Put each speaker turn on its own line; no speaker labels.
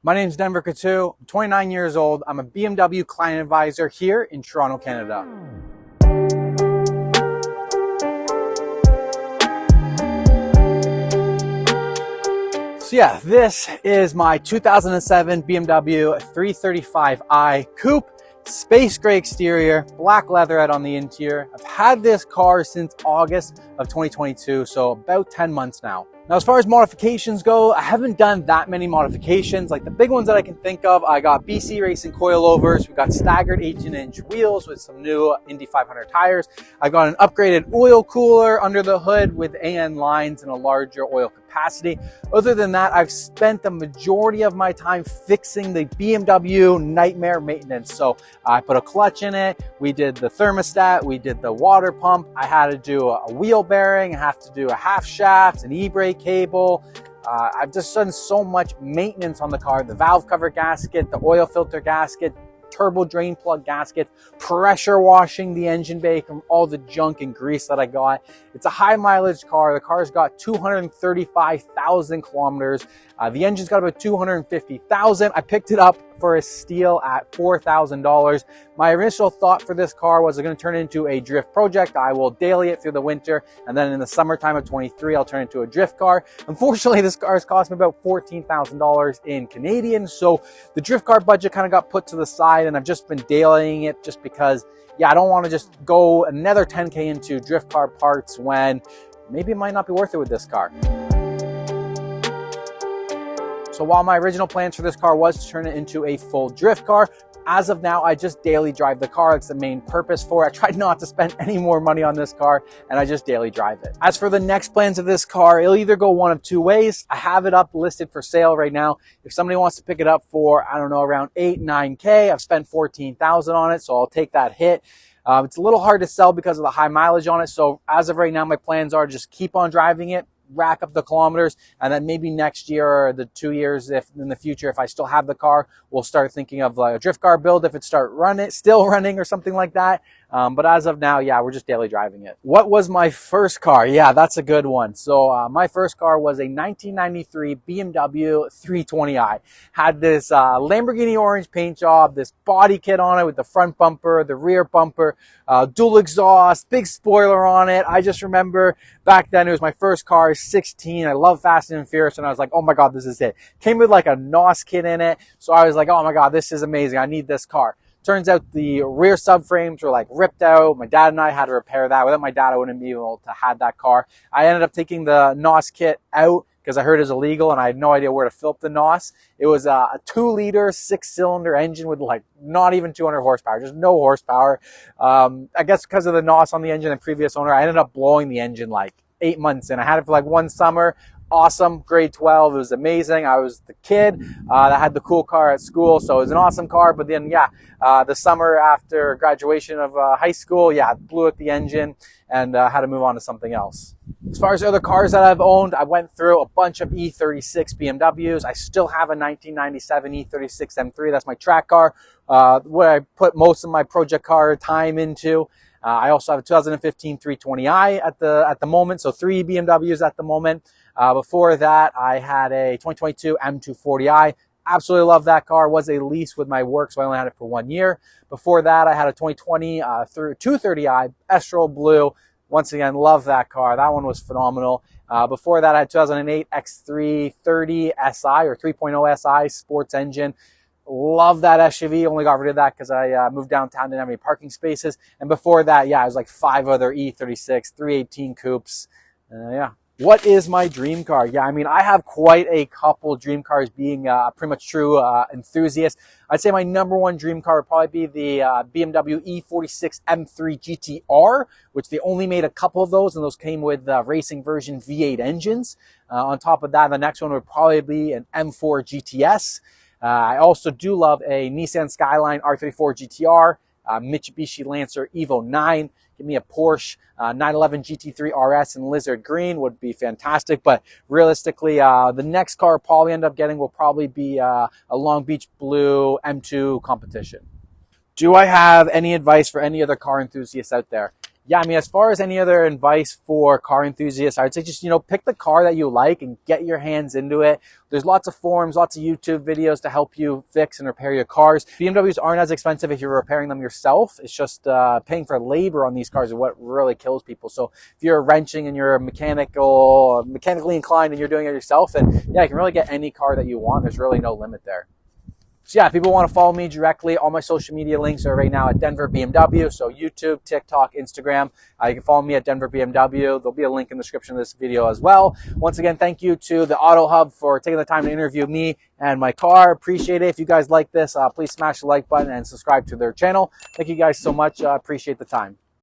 My name is Denver Coutu. I'm 29 years old. I'm a BMW client advisor here in Toronto, Canada. So yeah, this is my 2007 BMW 335i Coupe. Space gray exterior, black leatherette on the interior. I've had this car since August of 2022, so about 10 months now. Now, as far as modifications go, I haven't done that many modifications. Like the big ones that I can think of, I got BC Racing coilovers. We got staggered 18-inch wheels with some new Indy 500 tires. I got an upgraded oil cooler under the hood with AN lines and a larger oil capacity. Other than that, I've spent the majority of my time fixing the BMW nightmare maintenance. So I put a clutch in it. We did the thermostat. We did the water pump. I had to do a wheel bearing. I have to do a half shaft, an e-brake cable. I've just done so much maintenance on the car. The valve cover gasket, the oil filter gasket, turbo drain plug gasket, pressure washing the engine bay from all the junk and grease that I got. It's a high mileage car. The car's got 235,000 kilometers. The engine's got about 250,000. I picked it up for a steal at $4,000. My initial thought for this car was I'm going to turn it into a drift project. I will daily it through the winter, and then in the summertime of 23, I'll turn it into a drift car. Unfortunately, this car has cost me about $14,000 in Canadian, so the drift car budget kind of got put to the side, and I've just been dailying it just because, yeah, I don't want to just go another 10K into drift car parts when maybe it might not be worth it with this car. So while my original plans for this car was to turn it into a full drift car, as of now, I just daily drive the car. It's the main purpose for it. I tried not to spend any more money on this car, and I just daily drive it. As for the next plans of this car, it'll either go one of two ways. I have it up listed for sale right now. If somebody wants to pick it up for, I don't know, around 8-9K, I've spent 14,000 on it, so I'll take that hit. It's a little hard to sell because of the high mileage on it. So as of right now, my plans are just keep on driving it, rack up the kilometers, and then maybe next year or the 2 years, if in the future, if I still have the car, we'll start thinking of like a drift car build if it still running or something like that. But as of now, yeah, we're just daily driving it. What was my first car? Yeah, that's a good one. So my first car was a 1993 BMW 320i. Had this Lamborghini orange paint job, this body kit on it with the front bumper, the rear bumper, dual exhaust, big spoiler on it. I just remember back then it was my first car, 16. I love Fast and Furious, and I was like, oh my God, this is it. Came with like a NOS kit in it. So I was like, oh my God, this is amazing. I need this car. Turns out the rear subframes were like ripped out. My dad and I had to repair that. Without my dad, I wouldn't be able to have that car. I ended up taking the NOS kit out because I heard it was illegal and I had no idea where to fill up the NOS. It was a 2-liter, 6-cylinder engine with like not even 200 horsepower, just no horsepower. I guess because of the NOS on the engine and previous owner, I ended up blowing the engine like 8 months in. I had it for like one summer. Awesome, grade 12, it was amazing. I was the kid that had the cool car at school, so it was an awesome car. But then, yeah, the summer after graduation of high school, yeah, blew out the engine and had to move on to something else. As far as other cars that I've owned, I went through a bunch of E36 BMWs. I still have a 1997 E36 M3. That's my track car, where I put most of my project car time into. I also have a 2015 320i at the moment, so 3 BMWs at the moment. Before that, I had a 2022 M240i. Absolutely love that car. Was a lease with my work, so I only had it for 1 year. Before that, I had a 2020 230i Estro Blue. Once again, love that car. That one was phenomenal. Before that, I had 2008 X330 SI or 3.0 SI sports engine. Love that SUV. Only got rid of that because I moved downtown, didn't have any parking spaces. And before that, yeah, it was like 5 other E36, 318 coupes. Yeah. What is my dream car? Yeah, I mean, I have quite a couple dream cars, being pretty much true enthusiast. I'd say my number one dream car would probably be the BMW E46 M3 GTR, which they only made a couple of those, and those came with racing version V8 engines. On top of that, the next one would probably be an M4 GTS. I also do love a Nissan Skyline R34 GTR, Mitsubishi Lancer Evo 9. Give me a Porsche 911 GT3 RS in Lizard Green would be fantastic. But realistically, the next car I'll probably end up getting will probably be a Long Beach Blue M2 competition. Do I have any advice for any other car enthusiasts out there? Yeah, I mean, as far as any other advice for car enthusiasts, I would say just, pick the car that you like and get your hands into it. There's lots of forums, lots of YouTube videos to help you fix and repair your cars. BMWs aren't as expensive if you're repairing them yourself. It's just paying for labor on these cars is what really kills people. So if you're wrenching and you're mechanically inclined and you're doing it yourself, then yeah, you can really get any car that you want. There's really no limit there. So yeah, if people want to follow me directly, all my social media links are right now at Denver BMW. So YouTube, TikTok, Instagram. You can follow me at Denver BMW. There'll be a link in the description of this video as well. Once again, thank you to the Auto Hub for taking the time to interview me and my car. Appreciate it. If you guys like this, please smash the like button and subscribe to their channel. Thank you guys so much. Appreciate the time.